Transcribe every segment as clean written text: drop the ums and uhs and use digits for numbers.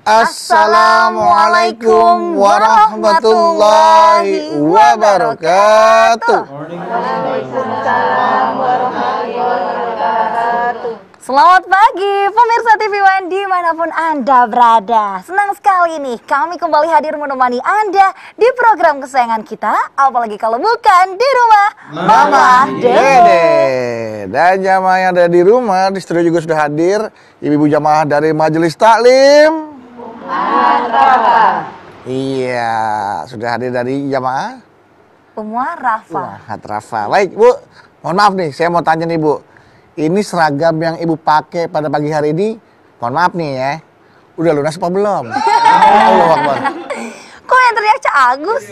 Assalamualaikum warahmatullahi wabarakatuh. Waalaikumsalam warahmatullahi wabarakatuh. Selamat pagi pemirsa TV One dimanapun Anda berada. Senang sekali nih kami kembali hadir menemani Anda di program kesayangan kita. Apalagi kalau bukan di rumah Mama Dede. Dan jamaah yang ada di rumah, di studio juga sudah hadir ibu-ibu jamaah dari Majelis Taklim Iya, sudah hadir dari jamaah Umuah Rafa. Baik Bu, mohon maaf nih, saya mau tanya nih Bu, ini seragam yang ibu pakai pada pagi hari ini, mohon maaf nih ya, udah lunas apa belum? Allahu Akbar. Kok yang teriak Cak Agus?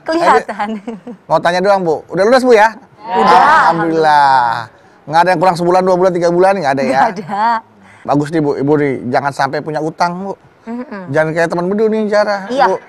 Kelihatan. Mau tanya doang Bu, udah lunas Bu ya? Udah. Alhamdulillah. Nggak ada yang kurang sebulan, 2 bulan, 3 bulan, nggak ada ya? Nggak ada. Bagus nih Bu, ibu nih, jangan sampai punya utang Bu. Jangan kayak teman bedu nih cara. Iya. Bu.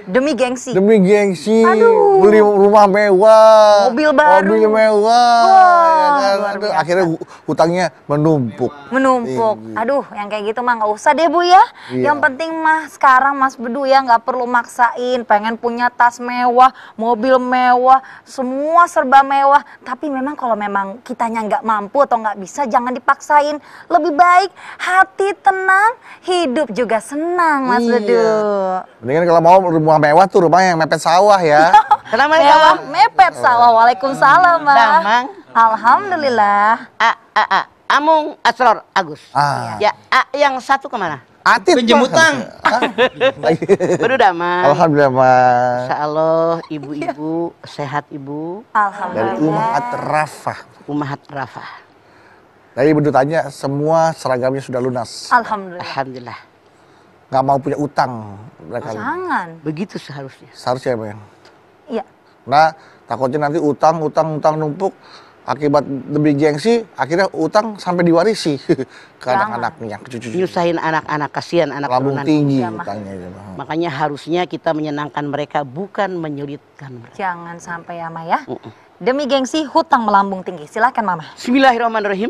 Demi gengsi. Demi gengsi, Aduh. beli rumah mewah, Mobil baru. mobil mewah, Wah, ya kan? luar Aduh, biasa. akhirnya hutangnya menumpuk. Menumpuk. Aduh, yang kayak gitu mah nggak usah deh Bu ya. Iya. Yang penting mah sekarang Mas Bedu ya nggak perlu maksain. Pengen punya tas mewah, mobil mewah, semua serba mewah. Tapi memang kalau memang kitanya nggak mampu atau nggak bisa, jangan dipaksain. Lebih baik hati tenang, hidup juga senang Mas Iya. Bedu. Mendingan kalau mau rumah mewah tuh rumah yang mepet sawah ya. Mewah mepet sawah. Waalaikumsalam Mbak. Damang. Alhamdulillah. Amung Asror Agus. Ah. Ya, yang satu kemana? Atit Pinjam Pak. utang. Baru damang. Alhamdulillah Mas. Insya Allah ibu-ibu sehat ibu. Dari Alhamdulillah. Umahat Rafah. Umahat Rafah. Tadi bedu tanya, semua seragamnya sudah lunas. Alhamdulillah. Alhamdulillah. Nggak mau punya utang mereka. Jangan. Begitu seharusnya. Seharusnya Bang. Iya. Nah, takutnya nanti utang numpuk akibat demi gengsi, akhirnya utang sampai diwarisi ke anak-anaknya, ke cucu-cucu. Nyusahin anak-anak, kasihan anak Lambung turunan. tinggi Iya, Mah. utangnya itu. Makanya harusnya kita menyenangkan mereka, bukan menyulitkan mereka. Jangan sampai ya Maya. Demi gengsi hutang melambung tinggi. Silakan Mama. Bismillahirrahmanirrahim.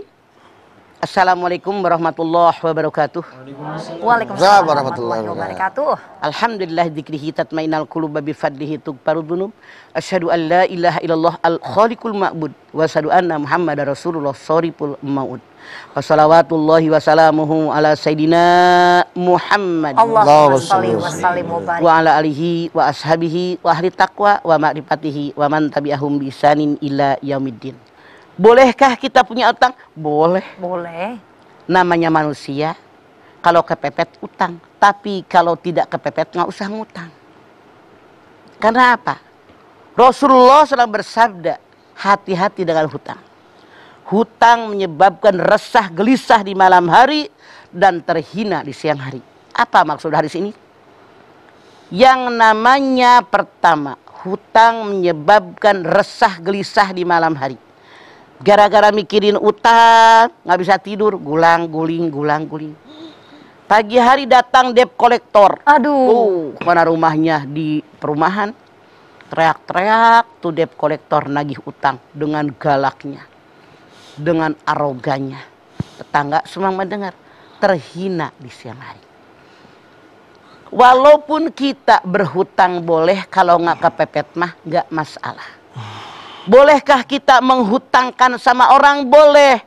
Assalamualaikum warahmatullahi wabarakatuh. Waalaikumsalam warahmatullahi wabarakatuh. Alhamdulillah dzikrihi tatmainal qulub bi fadlihi tughfaru dzunub. Asyhadu an la ilaha illallah al khaliqul ma'bud wa asyhadu anna muhammadar rasulullah shariful maud. Wa salawatullahi wa salamuhu ala sayidina Muhammad Allahumma shalli wa sallim wa barik. wa ala alihi wa ashabihi wa ahli taqwa wa ma'rifatihi wa man tabi'ahum bi ihsanin ila yaumiddin. Bolehkah kita punya utang? Boleh. Boleh. Namanya manusia, kalau kepepet utang. Tapi kalau tidak kepepet nggak usah ngutang. Karena apa? Rasulullah SAW bersabda, hati-hati dengan hutang. Hutang menyebabkan resah gelisah di malam hari dan terhina di siang hari. Apa maksud hadis ini? Yang namanya pertama, hutang menyebabkan resah gelisah di malam hari. Gara-gara mikirin utang, nggak bisa tidur, gulang-guling. Pagi hari datang debt collector. Aduh. Mana rumahnya di perumahan. Teriak-teriak tuh debt collector nagih utang dengan galaknya. Dengan arogannya. Tetangga semua mendengar. Terhina di siang hari. Walaupun kita berhutang boleh, kalau nggak kepepet mah nggak masalah. Bolehkah kita menghutangkan sama orang? Boleh.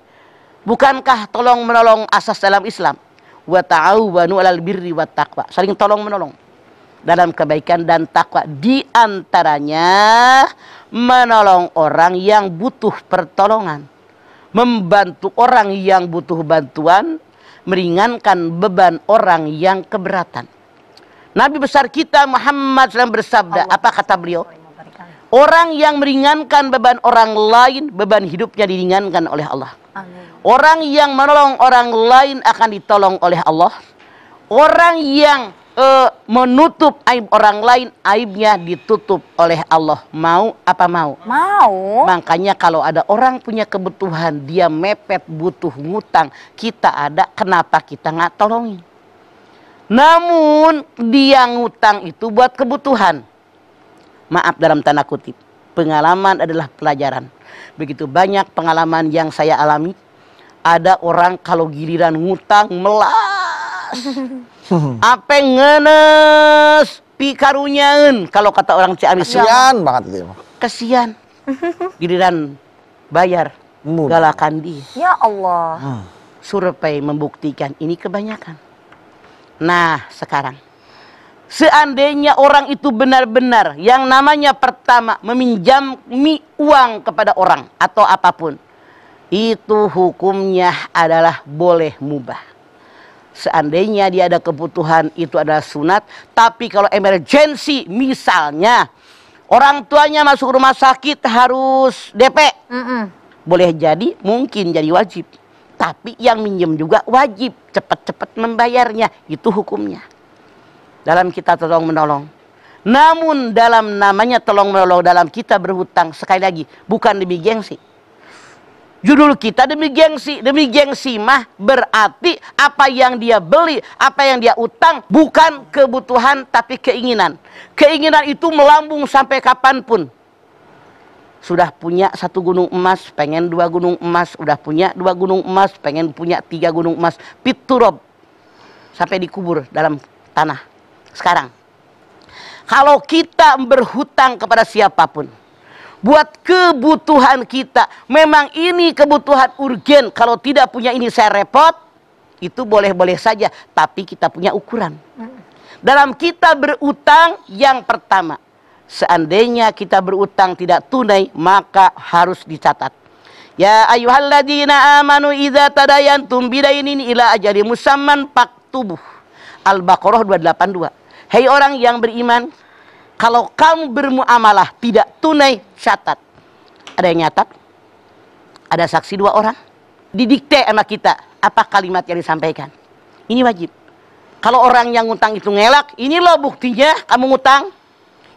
Bukankah tolong menolong asas dalam Islam? Wa ta'awanu 'alal birri wat taqwa. Saling tolong menolong dalam kebaikan dan takwa. Di antaranya menolong orang yang butuh pertolongan, membantu orang yang butuh bantuan, meringankan beban orang yang keberatan. Nabi besar kita Muhammad SAW bersabda, apa kata beliau? Orang yang meringankan beban orang lain, beban hidupnya diringankan oleh Allah. Amin. Orang yang menolong orang lain akan ditolong oleh Allah. Orang yang menutup aib orang lain, aibnya ditutup oleh Allah. Mau apa mau? Mau. Makanya kalau ada orang punya kebutuhan, dia mepet butuh ngutang, kita ada, kenapa kita nggak tolongin? Namun dia ngutang itu buat kebutuhan. Maaf dalam tanda kutip, pengalaman adalah pelajaran. Begitu banyak pengalaman yang saya alami. Ada orang kalau giliran ngutang Apa ngenes pikarunyaeun kalau kata orang Ciamis. Kasian banget itu. Kasihan. Giliran bayar galakan dia. Ya Allah. Survei membuktikan ini kebanyakan. Nah, sekarang seandainya orang itu benar-benar yang namanya pertama meminjami uang kepada orang atau apapun, itu hukumnya adalah boleh mubah. Seandainya dia ada kebutuhan, itu adalah sunat. Tapi kalau emergensi, misalnya orang tuanya masuk rumah sakit harus DP, boleh jadi, mungkin jadi wajib. Tapi yang minjem juga wajib cepat-cepat membayarnya. Itu hukumnya. Dalam kita tolong menolong. Namun dalam namanya tolong menolong, dalam kita berhutang, sekali lagi bukan demi gengsi. Judul kita demi gengsi mah berarti apa yang dia beli, apa yang dia utang bukan kebutuhan tapi keinginan. Keinginan itu melambung sampai kapanpun. Sudah punya 1 gunung emas, pengen 2 gunung emas. Udah punya 2 gunung emas, pengen punya 3 gunung emas. Piturob. Sampai dikubur dalam tanah. Sekarang, kalau kita berhutang kepada siapapun, buat kebutuhan kita, memang ini kebutuhan urgen. Kalau tidak punya ini saya repot, itu boleh-boleh saja. Tapi kita punya ukuran. Dalam kita berutang, yang pertama, seandainya kita berutang tidak tunai, maka harus dicatat. Ya ayyuhalladzina amanu idza tadayantum bidainin ila ajalin musamman faktubuh. Al-Baqarah 282. Hei orang yang beriman, kalau kamu bermuamalah tidak tunai, catat. Ada yang nyatat? Ada saksi 2 orang? Didikte sama kita apa kalimat yang disampaikan. Ini wajib. Kalau orang yang ngutang itu ngelak, ini loh buktinya kamu ngutang.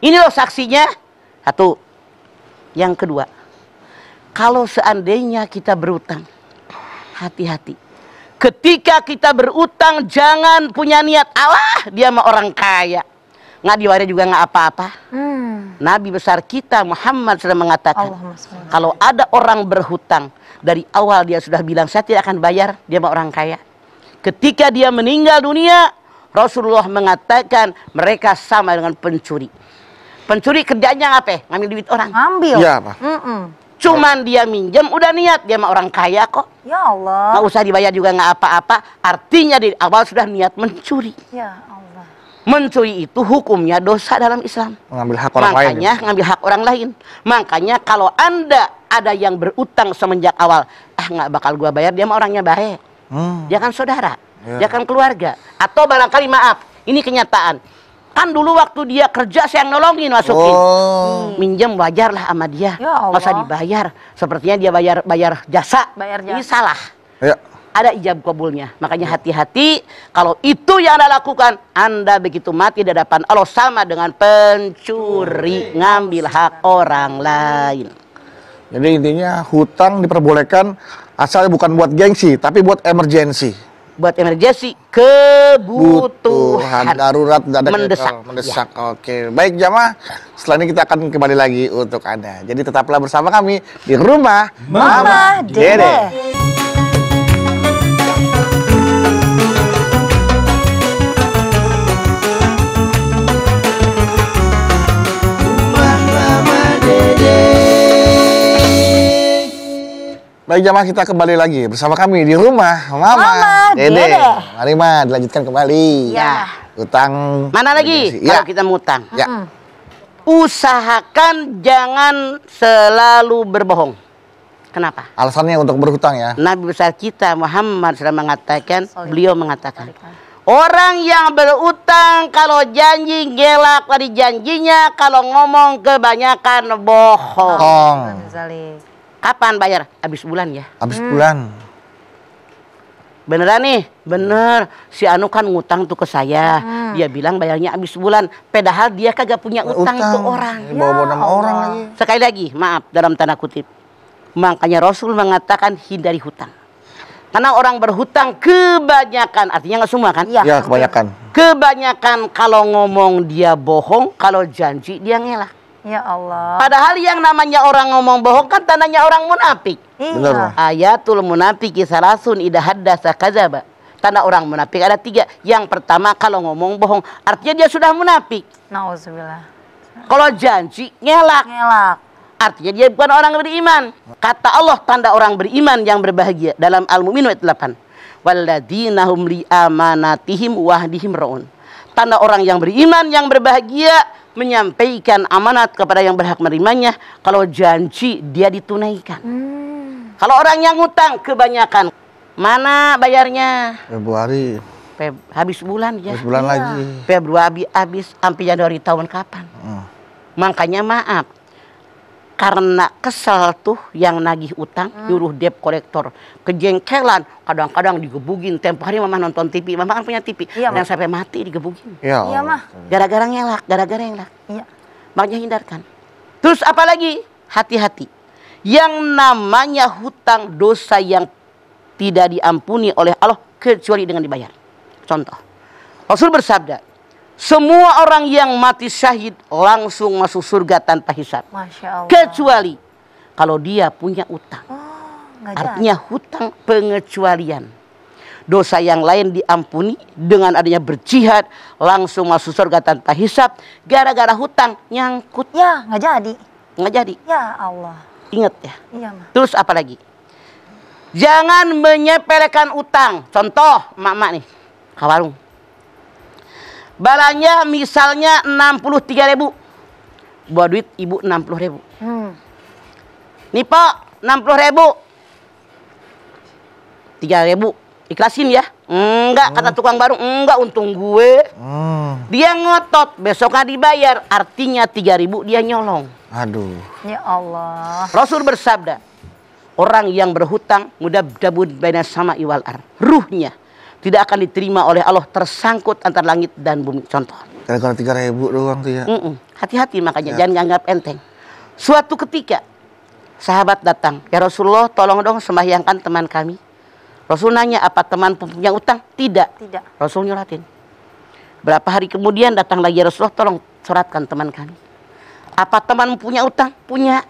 Ini loh saksinya. 1. Yang kedua, kalau seandainya kita berutang, hati-hati. Ketika kita berutang, jangan punya niat, alah dia mah orang kaya, nggak diwaris juga nggak apa-apa. Nabi besar kita Muhammad sudah mengatakan, kalau ada orang berhutang, dari awal dia sudah bilang saya tidak akan bayar, dia mah orang kaya. Ketika dia meninggal dunia, Rasulullah mengatakan mereka sama dengan pencuri. Pencuri kerjanya apa? Ngambil duit orang. Ambil. Iya, Pak. Cuman dia minjem, udah niat, dia mah orang kaya kok. Ya Allah. Nggak usah dibayar juga nggak apa-apa. Artinya dari awal sudah niat mencuri. Ya Allah. Mencuri itu hukumnya dosa dalam Islam. Mengambil hak orang lain. Makanya ngambil hak orang lain. Makanya kalau Anda ada yang berutang semenjak awal, nggak bakal gua bayar, dia mah orangnya baik. Dia kan saudara, dia kan keluarga. Atau barangkali maaf, ini kenyataan. Kan dulu waktu dia kerja saya yang nolongin masukin. Minjem wajar lah sama dia. Ya Allah. Nggak usah dibayar. Sepertinya dia bayar jasa. Bayar Ini jasa. salah. Ya. Ada ijab kabulnya. Makanya hati-hati kalau itu yang Anda lakukan, Anda begitu mati di hadapan Allah sama dengan pencuri, ngambil hak orang lain. Jadi intinya hutang diperbolehkan asal bukan buat gengsi, tapi buat emergensi. Buat emergensi, kebutuhan darurat, mendesak. Mendesak. Oke, baik jamaah. Setelah ini kita akan kembali lagi untuk Anda. Jadi tetaplah bersama kami di rumah Mama Dede. Baik jamaah, kita kembali lagi bersama kami di rumah Mama Dede. Mari Ma, dilanjutkan kembali. Ya. Utang. Mana lagi? Ya. Kalau kita ngutang. Ya. Usahakan jangan selalu berbohong. Kenapa? Alasannya untuk berhutang ya. Nabi besar kita Muhammad sudah mengatakan, beliau mengatakan, orang yang berutang kalau janji gelak dari janjinya, kalau ngomong kebanyakan bohong. Kapan bayar? Habis bulan ya. Habis bulan. Beneran nih, bener. Si Anu kan ngutang tuh ke saya. Dia bilang bayarnya habis bulan. Padahal dia kagak punya utang itu orang. Bawa nama orang lagi. Sekali lagi, maaf dalam tanda kutip. Makanya Rasul mengatakan hindari hutang. Karena orang berhutang kebanyakan, artinya nggak semua kan? Ya, kebanyakan. Kebanyakan kalau ngomong dia bohong, kalau janji dia ngelak. Ya Allah. Padahal yang namanya orang ngomong bohong kan tandanya orang munafik. Benar. Ayatul munafiki salasun idza haddasa kadzaba. Tanda orang munafik ada 3. Yang pertama, kalau ngomong bohong, artinya dia sudah munafik. Nauzubillah. Kalau janji, ngelak, Ngelak. artinya dia bukan orang beriman. Kata Allah, tanda orang beriman yang berbahagia dalam Al-Mu'minun ayat 8. Walladzina hum li amanatihim wahdihim raun. Tanda orang yang beriman yang berbahagia, menyampaikan amanat kepada yang berhak menerimanya. Kalau janji, dia ditunaikan. Kalau orang yang ngutang, kebanyakan mana bayarnya? Februari, Habis bulan ya. sebulan lagi. Februari habis sampai Januari tahun kapan? Makanya maaf, karena kesel tuh yang nagih utang, nyuruh debt collector, kejengkelan, kadang-kadang digebugin. Tempo hari mama nonton TV, mama kan punya TV, Iya, yang sampai mati digebugin. Ya Iya, Allah. Mah. Gara-gara ngelak, gara-gara ngelak. Iya. Makanya hindarkan. Terus apalagi? Hati-hati. Yang namanya hutang dosa yang tidak diampuni oleh Allah kecuali dengan dibayar. Contoh, Rasul bersabda, semua orang yang mati syahid langsung masuk surga tanpa hisab. Masya Allah. Kecuali kalau dia punya utang. Nggak Artinya hutang pengecualian. Dosa yang lain diampuni dengan adanya berjihad langsung masuk surga tanpa hisab. Gara-gara hutang nyangkut. jadi. Ya, nggak jadi. Nggak jadi. Ya Allah. Ingat ya. Iya, Mah. Terus apa lagi? Jangan menyepelekan utang. Contoh, emak-emak nih, ke warung. Balanya misalnya 63.000. Bawa duit ibu 60.000. Nih Pak, 60.000. 3.000. Ikhlasin ya. Enggak, kata tukang warung. Enggak, untung gue. Dia ngotot, besoknya dibayar. Artinya 3.000 dia nyolong. Aduh. Ya Allah. Rasul bersabda, orang yang berhutang mudabdabun baina sama iwal ar. Ruhnya tidak akan diterima oleh Allah, tersangkut antara langit dan bumi. Contoh. Kalau 3.000 doang tuh ya. Hati-hati makanya, jangan nganggap enteng. Suatu ketika sahabat datang, ya Rasulullah tolong dong sembahyangkan teman kami. Rasul nanya, apa teman punya utang? Tidak. Tidak. Rasul nyolatin. Berapa hari kemudian datang lagi, ya Rasulullah tolong solatkan teman kami. Apa teman punya utang? Punya.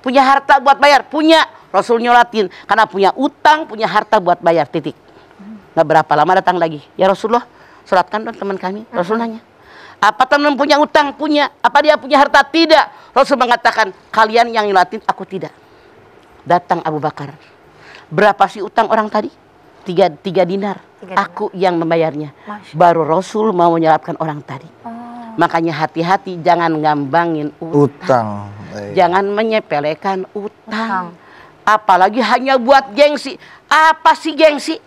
Punya harta buat bayar? Punya. Rasul nyolatin. Karena punya utang, punya harta buat bayar. Titik. Nggak berapa lama datang lagi. Ya Rasulullah, solatkan dong teman kami. Rasul nanya. Apa teman punya utang? Punya. Apa dia punya harta? Tidak. Rasul mengatakan, kalian yang nyolatin, aku tidak. Datang Abu Bakar. Berapa sih utang orang tadi? 3 dinar. Aku yang membayarnya. Baru Rasul mau menyalahkan orang tadi. Makanya hati-hati, jangan ngambangin utang. Jangan menyepelekan utang. Apalagi hanya buat gengsi. Apa sih gengsi?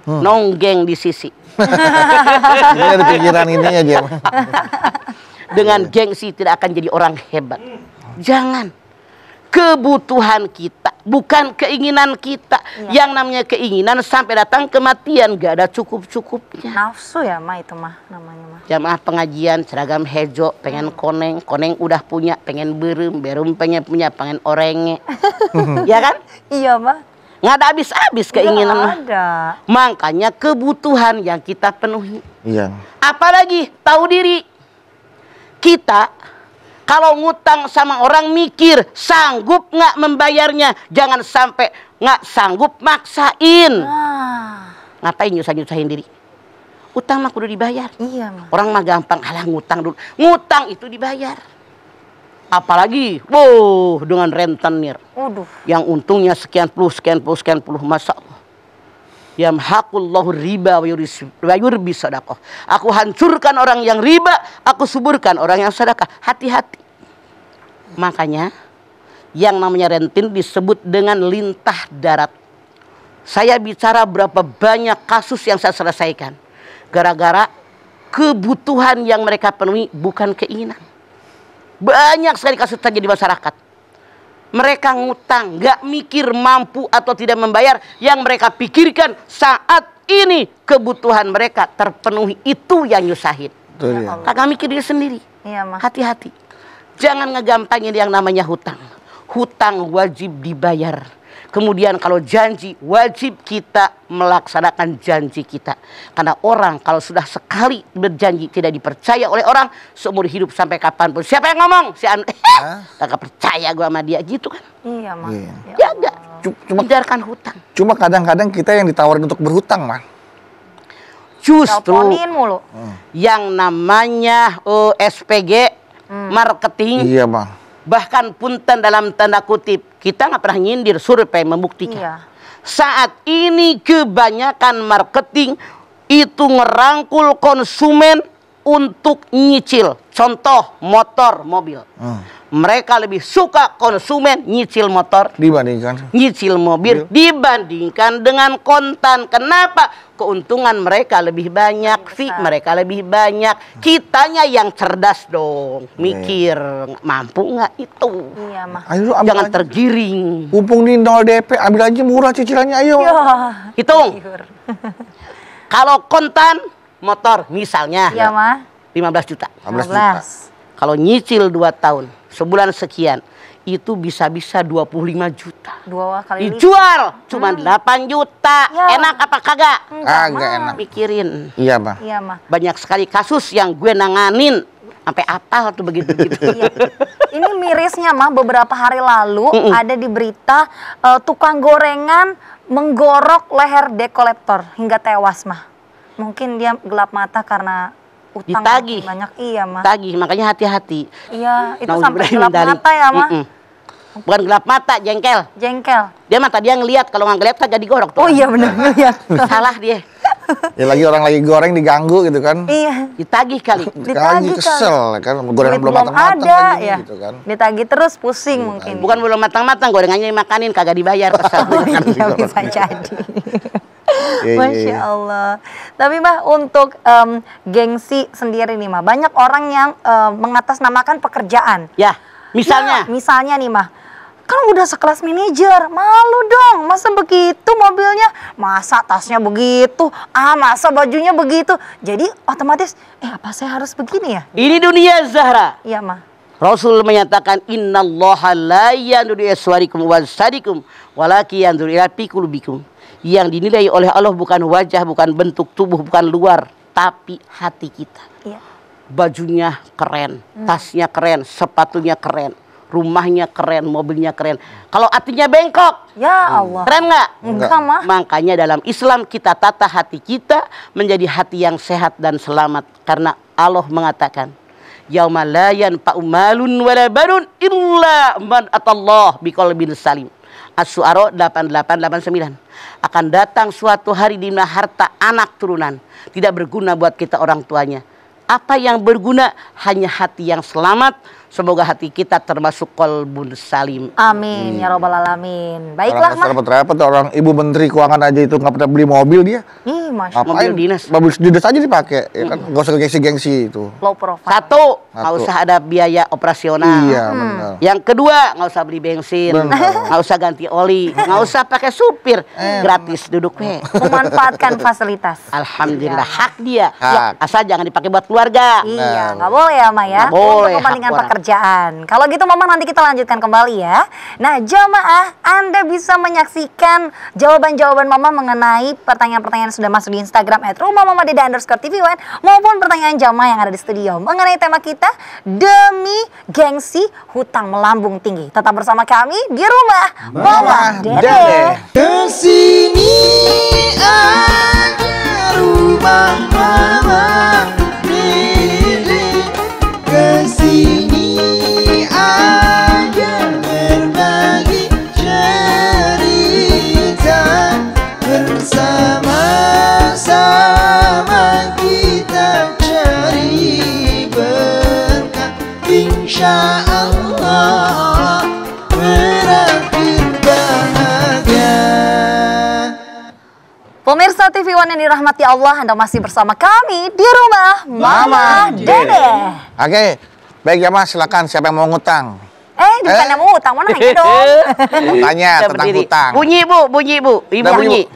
Nonggeng di sisi. Ini ada pikiran ininya dia. Dengan gengsi tidak akan jadi orang hebat. Jangan. Kebutuhan kita, bukan keinginan kita. Yang namanya keinginan sampai datang kematian, gak ada cukup-cukupnya. Nafsu ya, Mah, itu mah namanya, Mah. Jamaah pengajian seragam hejo, pengen koneng udah punya, pengen berem pengen punya, pengen orenge. Ya kan? Iya, Mah. Nggak ada habis-habis keinginan mah. Ada. Makanya kebutuhan yang kita penuhi. Iya. Apalagi tahu diri. Kita kalau ngutang sama orang mikir sanggup nggak membayarnya. Jangan sampai nggak sanggup maksain. Ngapain nyusah-nyusahin diri? Utang mah kudu dibayar. Iya, Mah. Orang mah gampang, alah ngutang dulu. Ngutang itu dibayar. Apalagi, wow, dengan rentenir. Waduh. Yang untungnya sekian puluh, Masya Allah. Yamhaqullahu riba wa yurbi sadaqah. Aku hancurkan orang yang riba, aku suburkan orang yang sedekah. Hati-hati. Makanya, yang namanya rentin disebut dengan lintah darat. Saya bicara berapa banyak kasus yang saya selesaikan. Gara-gara kebutuhan yang mereka penuhi bukan keinginan. Banyak sekali kasus terjadi di masyarakat. Mereka ngutang, gak mikir mampu atau tidak membayar. Yang mereka pikirkan saat ini kebutuhan mereka terpenuhi. Itu yang nyusahin. Betul ya. Kagak mikir diri sendiri. Iya, Mah. Hati-hati. Jangan ngegampangin yang namanya hutang. Hutang wajib dibayar. Kemudian kalau janji, wajib kita melaksanakan janji kita. Karena orang kalau sudah sekali berjanji tidak dipercaya oleh orang seumur hidup sampai kapanpun. Siapa yang ngomong? Si kagak percaya gua sama dia gitu kan. Iya, Mah. Iya. Jaga. Cuma Hindarkan hutang. Cuma kadang-kadang kita yang ditawarin untuk berhutang, Mah. Justru Teleponin mulu. yang namanya SPG marketing, Iya bang. bahkan punten dalam tanda kutip, kita nggak pernah nyindir, survei membuktikan. Iya. Saat ini kebanyakan marketing itu ngerangkul konsumen untuk nyicil. Contoh motor, mobil. Mereka lebih suka konsumen nyicil motor, Dibandingkan. nyicil mobil dibandingkan dengan kontan. Kenapa? Keuntungan mereka lebih banyak, fee mereka lebih banyak. Kitanya yang cerdas dong, mikir mampu nggak itu. Iya mah. Ayo lu ambil Jangan aja. tergiring. Mumpung di 0 DP, ambil aja murah cicilannya ayo. Ya. Hitung. Kalau kontan motor misalnya Iya mah. 15 juta. 15 juta. 15. Kalau nyicil 2 tahun, sebulan sekian, itu bisa-bisa 25 juta. 2 kali lipat. Dijual cuma 8 juta. Ya. Enak apa kagak? Agak enak. Pikirin. Iya bang. Iya mah. Banyak sekali kasus yang gue nanganin sampai apal tuh begitu-begitu. Iya. Ini mirisnya mah beberapa hari lalu ada di berita tukang gorengan menggorok leher debt collector hingga tewas mah. Mungkin dia gelap mata karena utang Ditagih. banyak. Iya mah. Tagih, makanya hati-hati. Iya, itu Nauzubillah sampai gelap min dzalik. mata ya mah. Bukan gelap mata, jengkel. Jengkel. Dia mata dia ngelihat, kalau nggak ngeliat kan jadi gorok tuh. Oh iya benar ya. Salah dia. Ya lagi orang lagi goreng diganggu gitu kan. Iya. Ditagih kali. Lagi Ditagih kesel kan. Gorengan Duit belum matang-matang ada lagi ya. gitu kan. Ditagih terus pusing mungkin. Bukan belum matang-matang, gorengannya dimakanin kagak dibayar. Kesel. Oh iya bisa jadi. Iya, iya, Masya iya. Allah. Tapi Mbak untuk gengsi sendiri nih Mbak, banyak orang yang mengatasnamakan pekerjaan. Ya, misalnya. Nah, misalnya nih Mbak, kan udah sekelas manajer, malu dong. Masa begitu mobilnya, masa tasnya begitu, masa bajunya begitu. Jadi otomatis, apa saya harus begini ya? Ini dunia Zahra. Iya Mbak. Rasul menyatakan innallaha la yanzuru ila suwarikum wa sadikum walakin yanzuru ila fi qulubikum. Yang dinilai oleh Allah bukan wajah, bukan bentuk tubuh, bukan luar, tapi hati kita. Iya. Bajunya keren, tasnya keren, sepatunya keren, rumahnya keren, mobilnya keren. Kalau hatinya bengkok, Ya Allah. keren nggak? Enggak mah. Makanya dalam Islam kita tata hati kita menjadi hati yang sehat dan selamat. Karena Allah mengatakan, yauma la yanfa'u malun wala banun illa man atallah biqalbin salim. Asy-Syu'ara 8889. Akan datang suatu hari di mana harta anak turunan tidak berguna buat kita orang tuanya. Apa yang berguna? Hanya hati yang selamat. Semoga hati kita termasuk qalbun salim. Amin ya robbal alamin. Baiklah Orang Mah. repot-repot orang ibu menteri keuangan aja itu nggak pernah beli mobil dia. Ih, Masya Allah. Mobil dinas. Mobil dinas aja dipakai, ya kan? Gak usah gengsi-gengsi itu. Low profile. Satu, nggak Satu. usah ada biaya operasional. Iya benar. Yang kedua, nggak usah beli bensin, Benar. nggak usah ganti oli, nggak usah pakai supir, gratis duduk we. Memanfaatkan fasilitas. Alhamdulillah, hak dia. Hak. Ya, asal jangan dipakai buat keluarga. Iya, nggak boleh ya, Ma ya. Nggak boleh, Untuk kepentingan hak orang. pekerjaan. Kalau gitu, Mama nanti kita lanjutkan kembali ya. Nah, jamaah, Anda bisa menyaksikan jawaban-jawaban Mama mengenai pertanyaan-pertanyaan yang sudah masuk di Instagram @rumahmamadeda_tv1 maupun pertanyaan jamaah yang ada di studio mengenai tema kita demi gengsi hutang melambung tinggi. Tetap bersama kami di rumah Mama Dede. Kesini aja rumah mama Dede. Kesini aja berbagi cerita. Bersama-sama kita cari berkah. Insya Allah berakhir bahagia. Pemirsa TV One yang dirahmati Allah, Anda masih bersama kami di rumah Mama Dede. Oke, baik ya Mas, silakan siapa yang mau ngutang? Bukannya mau utang, mana nanya dong. Mau tanya Kita tentang berdiri. hutang. Bunyi bu, ibu Udah, bunyi.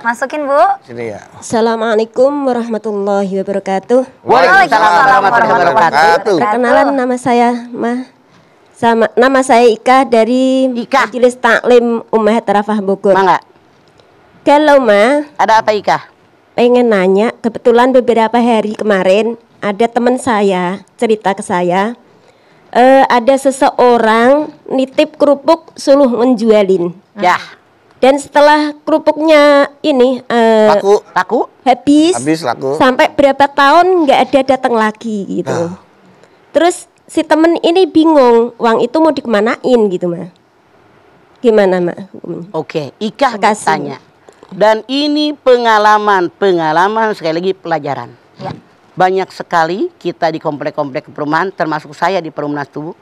Masukin Bu. Sini ya. Assalamualaikum warahmatullahi wabarakatuh. Waalaikumsalam warahmatullahi wabarakatuh. Perkenalan nama saya nama saya Ika dari Ika. Majelis Taklim Ummahat Tarafah Bogor. Mangga. Kalau Ada apa Ika? pengen nanya, kebetulan beberapa hari kemarin ada teman saya cerita ke saya, ada seseorang nitip kerupuk suruh menjualin. Ya. Dan setelah kerupuknya ini Laku. habis Laku. sampai berapa tahun nggak ada datang lagi gitu. Terus si temen ini bingung, uang itu mau dikemanain gitu mah. Gimana mak? Oke, Ika Makasih. bertanya. Dan ini pengalaman sekali lagi pelajaran. Ya. Banyak sekali kita di komplek-komplek perumahan, termasuk saya di Perumnas Tubuh.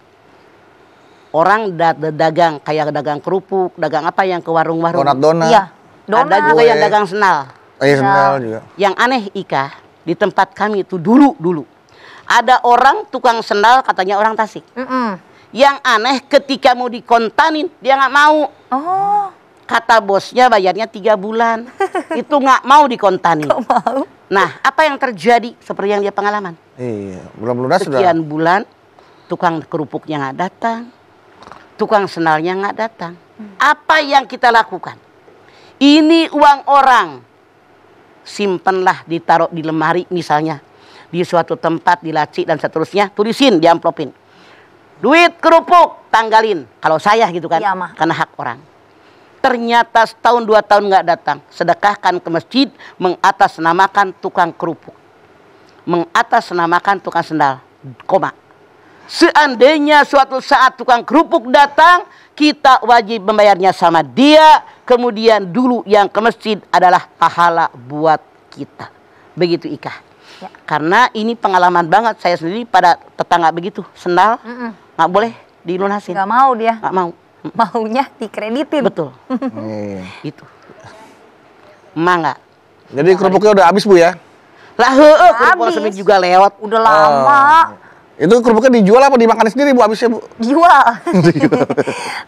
Orang dagang kayak dagang kerupuk, dagang apa yang ke warung-warung. Donat-donat. Iya. Ada Donat. juga yang dagang senal. Sendal juga. Yang aneh Ika, di tempat kami itu dulu ada orang tukang sendal katanya orang Tasik. Mm-mm. Yang aneh ketika mau dikontanin dia nggak mau. Oh, Kata bosnya bayarnya 3 bulan. Itu nggak mau dikontanin. mau. Nah, apa yang terjadi seperti yang dia pengalaman? Iya, bulan lunas sudah. Sekian bulan tukang kerupuknya nggak datang, tukang sendalnya nggak datang. Apa yang kita lakukan? Ini uang orang. Simpenlah, ditaruh di lemari misalnya. Di suatu tempat, di laci dan seterusnya. Tulisin, diamplopin. Duit kerupuk, tanggalin. Kalau saya gitu kan, Iya, Mah. karena hak orang. Ternyata setahun 2 tahun nggak datang. Sedekahkan ke masjid, mengatasnamakan tukang kerupuk. Mengatasnamakan tukang sendal. Koma. Seandainya suatu saat tukang kerupuk datang, kita wajib membayarnya sama dia. Kemudian dulu yang ke masjid adalah pahala buat kita. Begitu Ika. Ya. Karena ini pengalaman banget saya sendiri pada tetangga begitu. Sendal nggak boleh dilunasin. Nggak mau dia. Nggak mau. Maunya dikreditin. Betul. Iya. Itu. Mangga. Jadi kerupuknya udah habis Bu ya? Lah heeh, kerupuk Habis. semit juga lewat. Udah lama. Itu kerupuknya dijual apa dimakan sendiri Bu habisnya Bu? Dijual.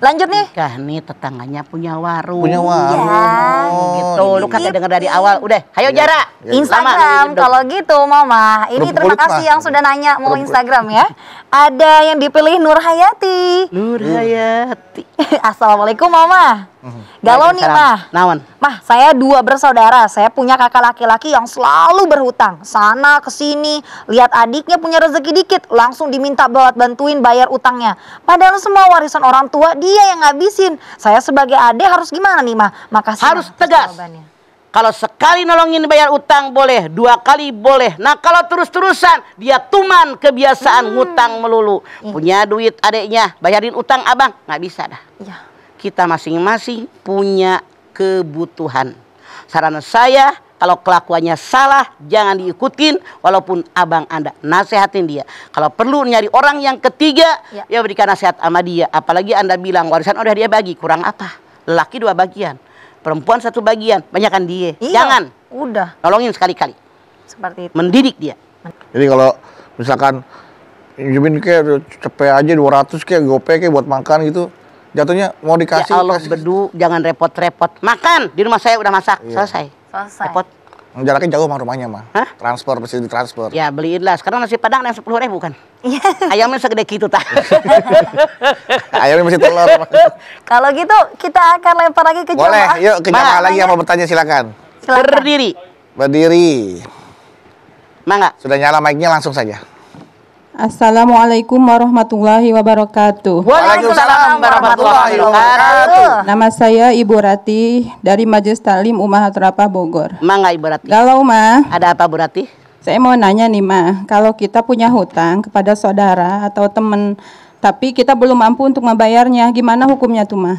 Lanjut nih. Kah nih tetangganya punya warung. Punya warung. Iya. Gitu, lu kata dengar dari awal. Udah, ayo Jara. Instagram kalau gitu Mama. Ini Kerupuk terima kulit, kasih Mah. yang sudah nanya mau Kerupuk. Instagram ya. Ada yang dipilih Nur Hayati. Nur Hayati. Assalamualaikum Mama. Galau nih Mah. Nawan. Mah, saya 2 bersaudara. Saya punya kakak laki-laki yang selalu berhutang. Sana kesini, lihat adiknya punya rezeki dikit, langsung diminta buat bantuin bayar utangnya. Padahal semua warisan orang tua dia yang ngabisin. Saya sebagai adik harus gimana nih Mah? Makasih. Harus Mah, tegas. jawabannya. Kalau sekali nolongin bayar utang boleh, 2 kali boleh. Nah kalau terus-terusan dia tuman kebiasaan ngutang melulu. Punya duit adeknya, bayarin utang abang, nggak bisa dah. Iya. Kita masing-masing punya kebutuhan. Saran saya, kalau kelakuannya salah jangan diikutin walaupun abang Anda. Nasehatin dia. Kalau perlu nyari orang yang ketiga, ya berikan nasihat sama dia. Apalagi Anda bilang warisan udah dia bagi, kurang apa? Lelaki 2 bagian, perempuan 1 bagian, banyakkan dia. Iya. Jangan. Udah, Nolongin sekali-kali. seperti itu. Mendidik dia. Jadi kalau misalkan pinjemin kayak cepet aja 200 kayak gopay kayak buat makan gitu. Jatuhnya mau dikasih. Ya Allah kasih. bedu, jangan repot-repot. Makan, di rumah saya udah masak, selesai. Selesai. Repot. Jaraknya jauh mah rumahnya mah. Hah? Transfer pasti ditransfer. Ya beliinlah. Sekarang nasi padang yang 10.000 kan. Iya. Ayamnya segede gitu tak. Ayamnya masih telur. Kalau gitu kita akan lempar lagi ke Boleh, jamaah. yuk ke jamaah lagi yang Namanya. mau bertanya silakan. Silakan. Berdiri. Berdiri. Mangga. Sudah nyala mic-nya langsung saja. Assalamualaikum warahmatullahi wabarakatuh. Waalaikumsalam warahmatullahi wabarakatuh. Nama saya Ibu Rati dari Majelis Taklim Ummahat Rapah Bogor. Mangga Ibu Rati. Galau Ma, Ada apa Bu Rati? saya mau nanya nih Ma, kalau kita punya hutang kepada saudara atau teman, tapi kita belum mampu untuk membayarnya, gimana hukumnya tuh Ma?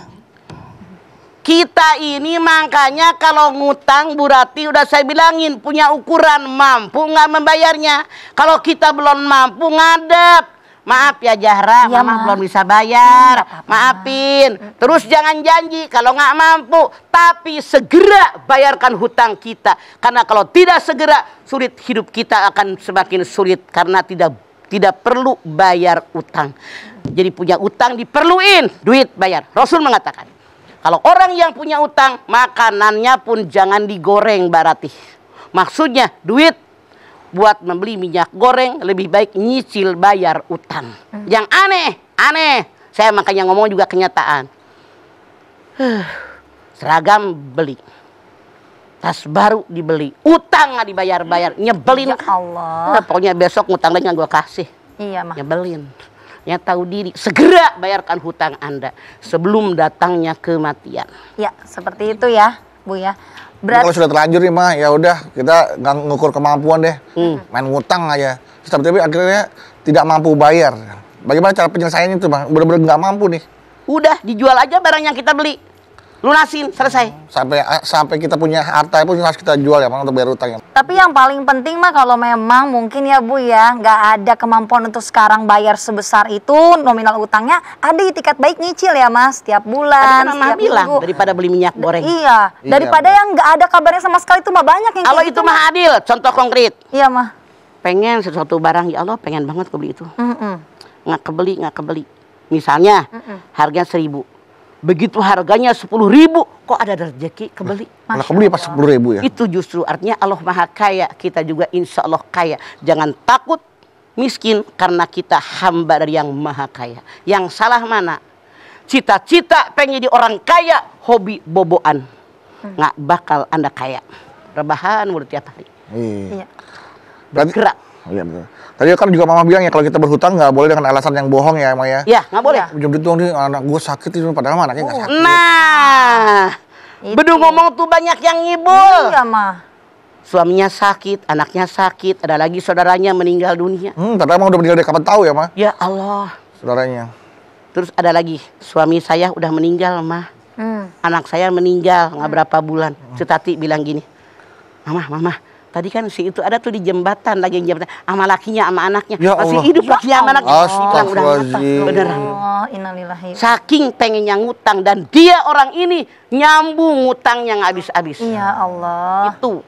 Kita ini makanya kalau ngutang Bu Rati udah saya bilangin punya ukuran mampu nggak membayarnya. Kalau kita belum mampu ngadep. Maaf ya Zahra, Iya, Mama Ma. belum bisa bayar. Maafin. Terus jangan janji kalau nggak mampu, tapi segera bayarkan hutang kita. Karena kalau tidak segera, sulit hidup kita akan semakin sulit karena tidak perlu bayar utang. Jadi punya utang diperluin, duit bayar. Rasul mengatakan, kalau orang yang punya utang, makanannya pun jangan digoreng Barati. Maksudnya duit buat membeli minyak goreng lebih baik nyicil bayar utang. Yang aneh. Saya makanya ngomong juga kenyataan. Seragam beli. Tas baru dibeli. Utang nggak dibayar-bayar. Nyebelin. Ya Allah. Pokoknya besok ngutang lagi nggak gue kasih. Iya Mah. Nyebelin. yang tahu diri, segera bayarkan hutang Anda sebelum datangnya kematian. Ya, seperti itu ya, Bu ya. Kalau sudah terlanjur nih mah, ya udah kita nggak ngukur kemampuan deh, main ngutang aja. Terus tapi akhirnya tidak mampu bayar. Bagaimana cara penyelesaian itu bang? Bener-bener nggak mampu nih. Udah dijual aja barang yang kita beli, lunasin, selesai. Sampai kita punya harta pun harus kita jual ya bang untuk bayar utang ya. Tapi yang paling penting mah kalau memang mungkin ya Bu ya, nggak ada kemampuan untuk sekarang bayar sebesar itu nominal utangnya, ada itikat baik nyicil ya Mas, setiap bulan, Tadi kan Mama setiap bilang minggu. daripada beli minyak goreng. Iya, Iya, daripada Bang. yang nggak ada kabarnya sama sekali itu mah banyak yang Kalau kayak itu gitu, mah adil, contoh konkret. Iya mah. Pengen sesuatu barang, ya Allah pengen banget kebeli itu. Mm-mm. Nggak kebeli. Misalnya harganya 1.000. Begitu harganya 10.000, kok ada rezeki kebeli. Kalau kebeli pas 10.000 ya. Itu justru artinya Allah Maha Kaya, kita juga insya Allah kaya. Jangan takut miskin karena kita hamba dari yang Maha Kaya. Yang salah mana? Cita-cita pengen jadi orang kaya, hobi boboan. Nggak bakal Anda kaya. Rebahan mulut tiap hari. Iya. Iya. Bergerak. Iya betul. Tadi kan juga mama bilang ya kalau kita berhutang nggak boleh dengan alasan yang bohong ya Maya. Ya, nggak boleh. Iya. Pinjam duit dong nih anak gue sakit itu padahal mah anaknya nggak sakit. Nah, Itu. bedung ngomong tuh banyak yang ngibul. Iya mah. Suaminya sakit, anaknya sakit, ada lagi saudaranya meninggal dunia. Padahal emang udah meninggal dari kapan tahu ya mah Ya Allah. saudaranya. Terus ada lagi, suami saya udah meninggal, mah. Anak saya meninggal nggak berapa bulan. Tati bilang gini, Mama, tadi kan si itu ada tuh di jembatan, lagi jembatan, sama lakinya, sama anaknya. Ya Masih Allah. hidup lakinya sama anaknya. Bilang udah mati. Astagfirullahaladzim. Beneran. Oh, innalillahi. Saking pengennya ngutang dan dia orang ini nyambung ngutangnya nggak habis-habis. Iya Allah. Itu.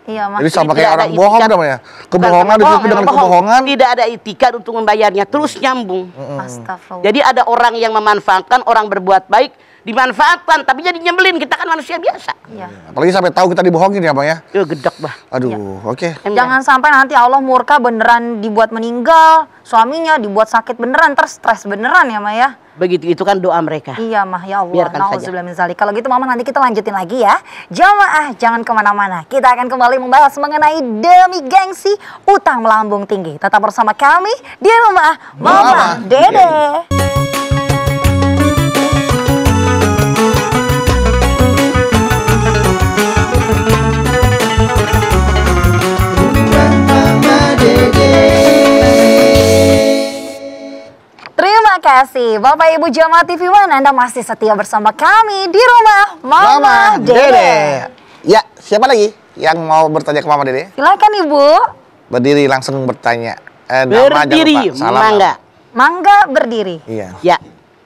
Iya mah. Jadi sama Tidak kayak ada orang bohong itikat. namanya. Bukan Kebohongan bohong, ditutupi dengan bohong. kebohongan. Tidak ada itikat untuk membayarnya, terus nyambung. Astagfirullah. Jadi ada orang yang memanfaatkan orang berbuat baik, dimanfaatkan, tapi jadi nyebelin. Kita kan manusia biasa. Iya. Apalagi sampai tahu kita dibohongin ya bang ya. Yo gedek bah. Aduh, oke. Jangan sampai nanti Allah murka beneran dibuat meninggal, suaminya dibuat sakit beneran, stres beneran ya Maya. Begitu itu kan doa mereka. Iya mah ya Allah. Biarkan saja. Nauzubillah min dzalik. Kalau gitu Mama nanti kita lanjutin lagi ya. Jamaah jangan kemana-mana. Kita akan kembali membahas mengenai demi gengsi utang melambung tinggi. Tetap bersama kami di rumah Mama Dede. Mama Dede. Terima kasih Bapak Ibu Jamaah TV One, Anda masih setia bersama kami di rumah Mama Dede. Ya, siapa lagi yang mau bertanya ke Mama Dede? Silakan Ibu. Berdiri langsung bertanya. Nama jangan Berdiri, lupa, salam. mangga. Mangga berdiri. Iya. Ya.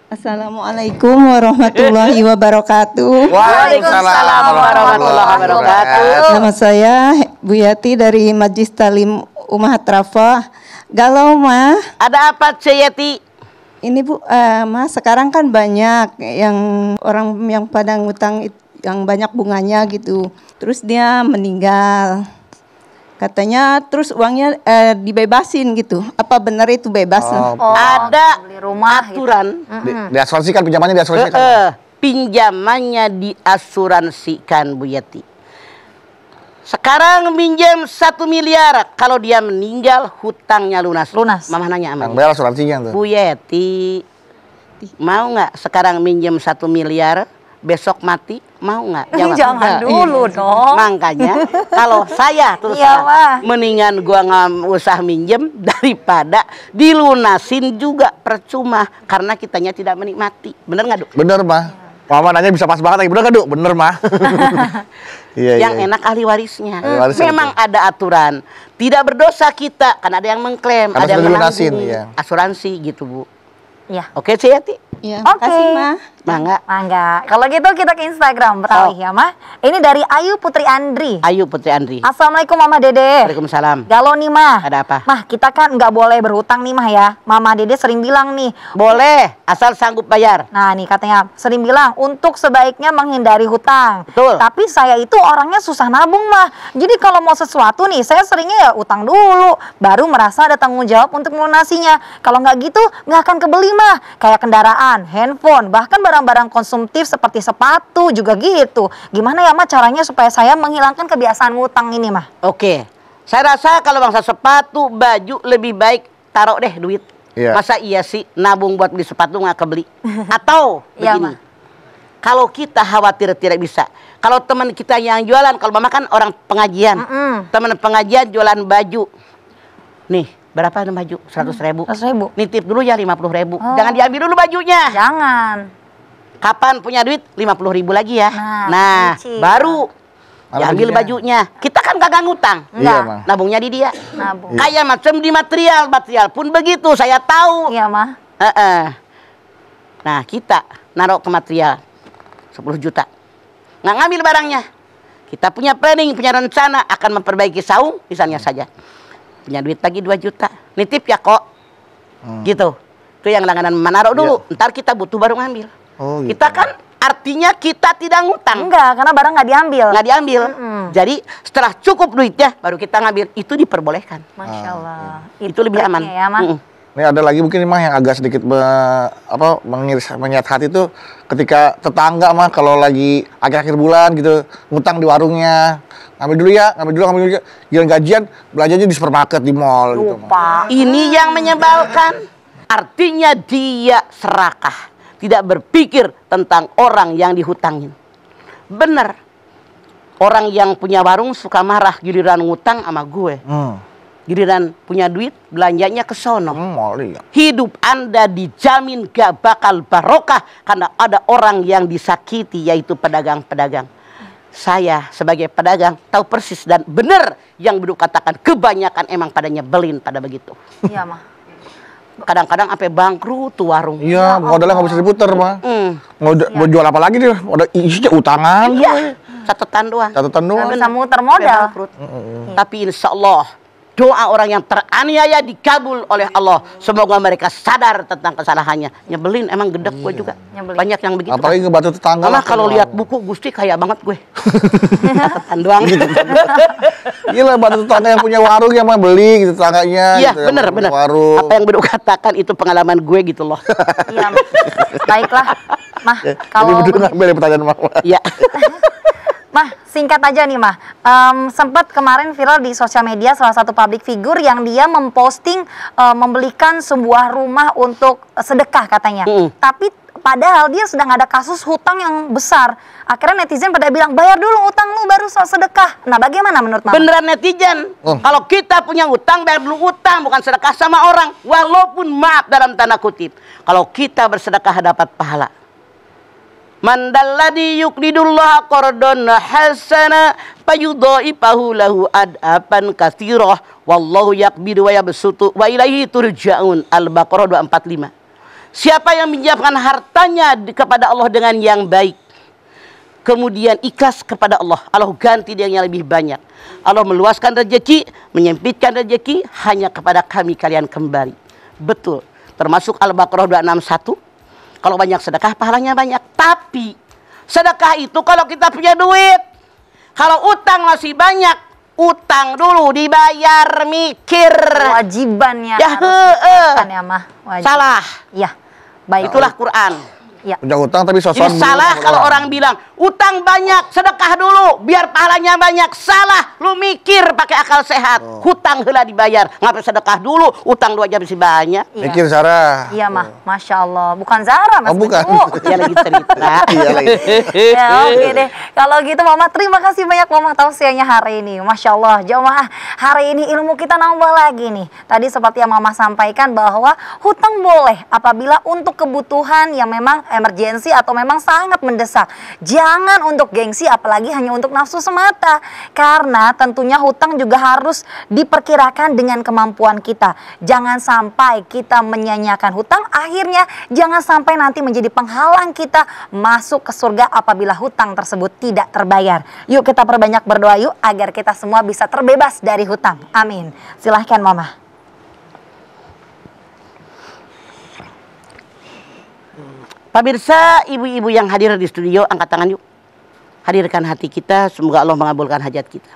Assalamualaikum warahmatullahi wabarakatuh. Waalaikumsalam warahmatullahi wabarakatuh. Nama saya Bu Yati dari Majlis Talim Ummahat Rafah. Galau mah, Ada apa Ceyati? ini Bu, Mas sekarang kan banyak yang orang yang pada ngutang yang banyak bunganya gitu. Terus dia meninggal. Katanya terus uangnya dibebasin gitu. Apa benar itu bebas? Oh, Ada beli rumah gitu. aturan. diasuransikan pinjamannya diasuransikan. Pinjamannya diasuransikan Bu Yati. Sekarang minjem 1 miliar, kalau dia meninggal hutangnya lunas. Lunas. Mama nanya Yang sama bayar asuransinya tuh. Bu Yeti, mau nggak sekarang minjem 1 miliar, besok mati, mau nggak? Jawab. Jangan Enggak. dulu dong. Makanya kalau saya terus Iya, terang, Mah. mendingan gua nggak usah minjem daripada dilunasin juga percuma karena kitanya tidak menikmati. Bener nggak, Duk? Bener mah. Mama nanya bisa pas banget lagi. Bener kan, Duk? Bener mah. Iya, Yang iya. enak ahli warisnya. Ahli warisnya, Memang ada aturan. Tidak berdosa kita, kan ada yang mengklaim, Karena ada yang sudah dilunasin, menanggung. iya. Asuransi gitu, Bu. Iya. Oke, Ceyati? Ya, Oke. makasih mah. Mangga. Mangga. Kalau gitu kita ke Instagram beralih ya Mah. Ini dari Ayu Putri Andri. Ayo Putri Andri. Assalamualaikum Mama Dede. Waalaikumsalam. Galau nih Mah. Ada apa? Mah kita kan nggak boleh berhutang nih Mah ya. Mama Dede sering bilang nih. Boleh, asal sanggup bayar. Nah nih katanya sering bilang untuk sebaiknya menghindari hutang. Betul. Tapi saya itu orangnya susah nabung Mah. Jadi kalau mau sesuatu nih saya seringnya ya utang dulu. Baru merasa ada tanggung jawab untuk melunasinya. Kalau nggak gitu nggak akan kebeli Mah. Kayak kendaraan, handphone, bahkan barang-barang konsumtif seperti sepatu juga gitu. Gimana ya Mah caranya supaya saya menghilangkan kebiasaan ngutang ini Mah? Oke. Saya rasa kalau bangsa sepatu, baju lebih baik taruh deh duit. Iya. Masa iya sih nabung buat beli sepatu nggak kebeli? Atau Iya, begini, Ma. kalau kita khawatir tidak bisa, kalau teman kita yang jualan, kalau mama kan orang pengajian, teman pengajian jualan baju, nih berapa nih baju? 100.000. 100.000. Nitip dulu ya 50.000. Jangan diambil dulu bajunya. Jangan. Kapan punya duit 50.000 lagi ya? Nah, cicil. Baru Mana diambil bajunya. Kita kan kagak ngutang. Iya, Ma. Nabungnya di dia. Nabung. Kayak macam di material pun begitu, saya tahu. Iya, Ma. Nah, kita naruh ke material 10 juta. Nggak ngambil barangnya. Kita punya planning, punya rencana akan memperbaiki saung, misalnya saja. Punya duit lagi 2 juta. Nitip ya kok. Gitu. Itu yang langganan menaruh dulu. Ntar kita butuh baru ngambil. Oh, gitu. Kita kan artinya kita tidak ngutang. Enggak, karena barang nggak diambil. Nggak diambil. Jadi setelah cukup duitnya baru kita ngambil. Itu diperbolehkan. Masya Allah. Itu lebih aman. triknya ya, Ma. Ini ada lagi mungkin mah yang agak sedikit menyayat hati tuh ketika tetangga mah kalau lagi akhir-akhir bulan gitu ngutang di warungnya. Ngambil dulu ya. Giliran gajian belanjanya di supermarket, di mall gitu. Lupa. Ini yang menyebalkan. Artinya dia serakah. Tidak berpikir tentang orang yang dihutangin. Bener. Orang yang punya warung suka marah giliran ngutang sama gue. Giliran punya duit, belanjanya ke sono. Iya. Hidup Anda dijamin gak bakal barokah karena ada orang yang disakiti, yaitu pedagang-pedagang. Saya sebagai pedagang tahu persis dan benar yang Beduk katakan, kebanyakan emang pada nyebelin pada begitu. Iya, Ma. Kadang-kadang sampai bangkrut tuh warung. Iya, modalnya nggak bisa diputer mah. Mau jual apa lagi dia? Udah isinya utangan. Iya, catatan doang. Catatan doang. Nggak bisa muter Sampai modal. bangkrut. Tapi insya Allah doa orang yang teraniaya dikabul oleh Allah. Semoga mereka sadar tentang kesalahannya. Nyebelin, emang gedek gue juga. Nyebelin. Banyak yang begitu. Apalagi ngebantu tetangga. Mama lah. kalau lihat buku Gusti kayak banget gue. Catatan doang. Gila, bantu tetangga yang punya warung yang mah beli gitu tetangganya. Iya, gitu, yang bener. punya Warung. Apa yang Beduk katakan itu pengalaman gue gitu loh. Iya, Ma. Baiklah. Mah, Jadi kalau bener ngambil dari pertanyaan mama. Iya. Mah, singkat aja nih, Mah. Sempat kemarin viral di sosial media salah satu public figure yang dia memposting membelikan sebuah rumah untuk sedekah katanya. Tapi padahal dia sedang ada kasus hutang yang besar. Akhirnya netizen pada bilang, bayar dulu utang lu baru sedekah. Nah, bagaimana menurut Mama? Beneran netizen. Kalau kita punya utang, bayar dulu utang, bukan sedekah sama orang. Walaupun maaf dalam tanda kutip. Kalau kita bersedekah dapat pahala. Man dalladhi yuqridullah qardon hasana fayudha'ifahu lahu ad'afan katsirah wallahu yaqbidu wa yabsutu wa ilaihi turja'un. Al-Baqarah 245. Siapa yang menyiapkan hartanya kepada Allah dengan yang baik, kemudian ikhlas kepada Allah, Allah ganti dia yang lebih banyak. Allah meluaskan rezeki, menyempitkan rezeki, hanya kepada kami kalian kembali. Betul. Termasuk Al-Baqarah 261. Kalau banyak sedekah, pahalanya banyak. Tapi sedekah itu kalau kita punya duit. Kalau utang masih banyak, utang dulu dibayar, mikir. Kewajibannya Ya, harus dibayarkan ya, Mah. Wajib. Salah. Iya. Baik. Itulah Quran. Ya. Punya utang tapi Jadi sosokan. salah kalau orang bilang utang banyak, sedekah dulu biar pahalanya banyak. Salah, lu mikir pakai akal sehat. Hutang heula dibayar, ngapain sedekah dulu? Utang 2 jam masih banyak. Iya. Mikir Sarah. Iya, Mah. Masya Allah. Bukan Zara, Mas. Oh, bukan. Bedu. Dia lagi cerita. Iya lagi. Ya, oke deh. Kalau gitu Mama, terima kasih banyak Mama tausiahnya hari ini. Masya Allah, jemaah, hari ini ilmu kita nambah lagi nih. Tadi seperti yang Mama sampaikan bahwa hutang boleh apabila untuk kebutuhan yang memang emergensi atau memang sangat mendesak. Jangan untuk gengsi, apalagi hanya untuk nafsu semata. Karena tentunya hutang juga harus diperkirakan dengan kemampuan kita. Jangan sampai kita menyanyiakan hutang, akhirnya jangan sampai nanti menjadi penghalang kita masuk ke surga apabila hutang tersebut tidak terbayar. Yuk kita perbanyak berdoa yuk agar kita semua bisa terbebas dari hutang. Amin. Silahkan Mama. Pemirsa, ibu-ibu yang hadir di studio, angkat tangan yuk. Hadirkan hati kita, semoga Allah mengabulkan hajat kita.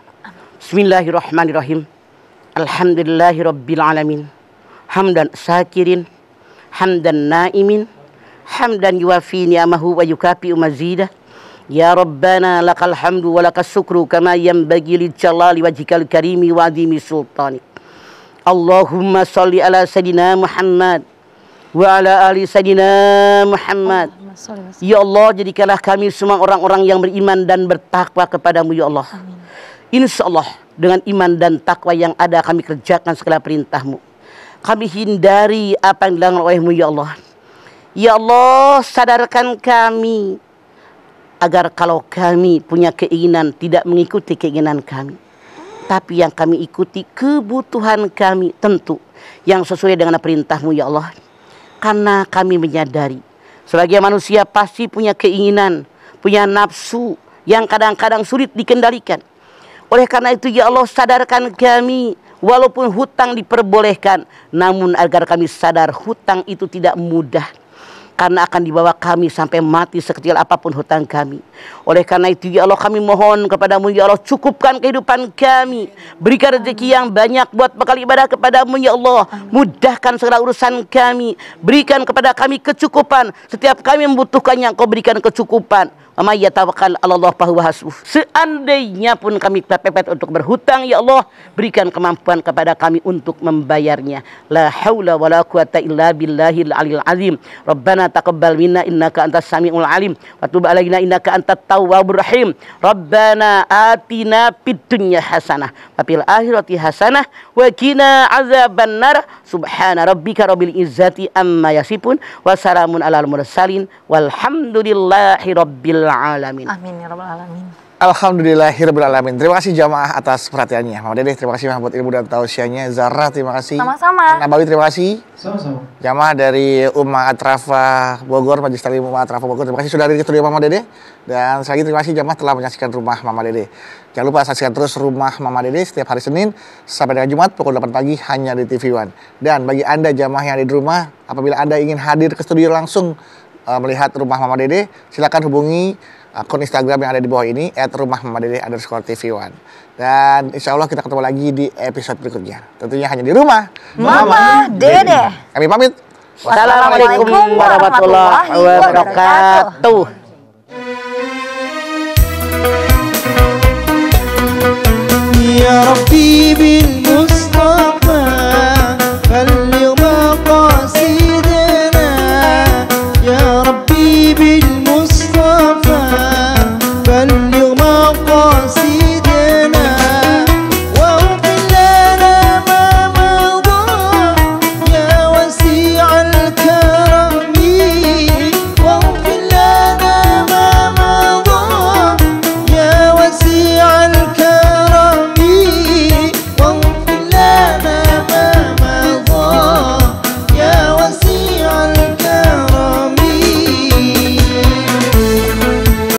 Bismillahirrahmanirrahim. Alhamdulillahirabbil alamin. Hamdan syakirin, hamdan naimin, hamdan yuwafi ni'amahu wa yukafi mazidah. Ya Rabbana lakal hamdu wa lakas syukru kama yanbaghi li jalali wajhikal karimi wa azimi sultanik. Allahumma shalli ala sayidina Muhammad wa ala ali sayyidina Muhammad. Ya Allah, jadikanlah kami semua orang-orang yang beriman dan bertakwa kepadamu ya Allah. Insya Allah dengan iman dan takwa yang ada kami kerjakan segala perintahmu. Kami hindari apa yang dilarang olehmu ya Allah. Ya Allah, sadarkan kami agar kalau kami punya keinginan tidak mengikuti keinginan kami, tapi yang kami ikuti kebutuhan kami tentu yang sesuai dengan perintahmu ya Allah. Karena kami menyadari sebagai manusia pasti punya keinginan, punya nafsu yang kadang-kadang sulit dikendalikan. Oleh karena itu ya Allah, sadarkan kami walaupun hutang diperbolehkan, namun agar kami sadar hutang itu tidak mudah. Karena akan dibawa kami sampai mati sekecil apapun hutang kami. Oleh karena itu ya Allah, kami mohon kepadamu ya Allah, cukupkan kehidupan kami. Berikan rezeki yang banyak buat bekal ibadah kepadamu ya Allah. Mudahkan segala urusan kami. Berikan kepada kami kecukupan. Setiap kami membutuhkannya, Engkau berikan kecukupan. Wa may yatawakkal 'ala Allah fahuwa hasbuh. Seandainya pun kami kepepet untuk berhutang ya Allah, berikan kemampuan kepada kami untuk membayarnya. La haula wala quwata illa billahil aliyil azim. Rabbana taqabbal minna innaka antas samiul alim wa tub alaina innaka antat tawwabur rahim. Rabbana atina fid dunya hasanah wa fil akhirati hasanah wa qina azabannar. Subhana rabbika rabbil izzati amma yasifun wa salamun alal mursalin walhamdulillahi rabbil alamin. Amin ya rabbal alamin. Alhamdulillahirabbil alamin. Terima kasih jamaah atas perhatiannya. Mama Dede terima kasih buat ilmu dan tausiahnya. Zara terima kasih. Sama-sama. Nabawi terima kasih. Sama-sama. Jamaah dari Umma Atrafa Bogor, Majelis Taklim Umma Atrafa Bogor, terima kasih sudah hadir ke studio Mama Dede. Dan sekali lagi terima kasih jamaah telah menyaksikan Rumah Mama Dede. Jangan lupa saksikan terus Rumah Mama Dede setiap hari Senin sampai dengan Jumat pukul 8 pagi hanya di TV One. Dan bagi Anda jamaah yang ada di rumah, apabila Anda ingin hadir ke studio langsung melihat Rumah Mama Dede, silakan hubungi akun Instagram yang ada di bawah ini @rumahmamadede_tv1. Dan insya Allah kita ketemu lagi di episode berikutnya. Tentunya hanya di Rumah Mama Dede. Kami pamit. Wassalamualaikum warahmatullahi wabarakatuh. Ya Rabbi bil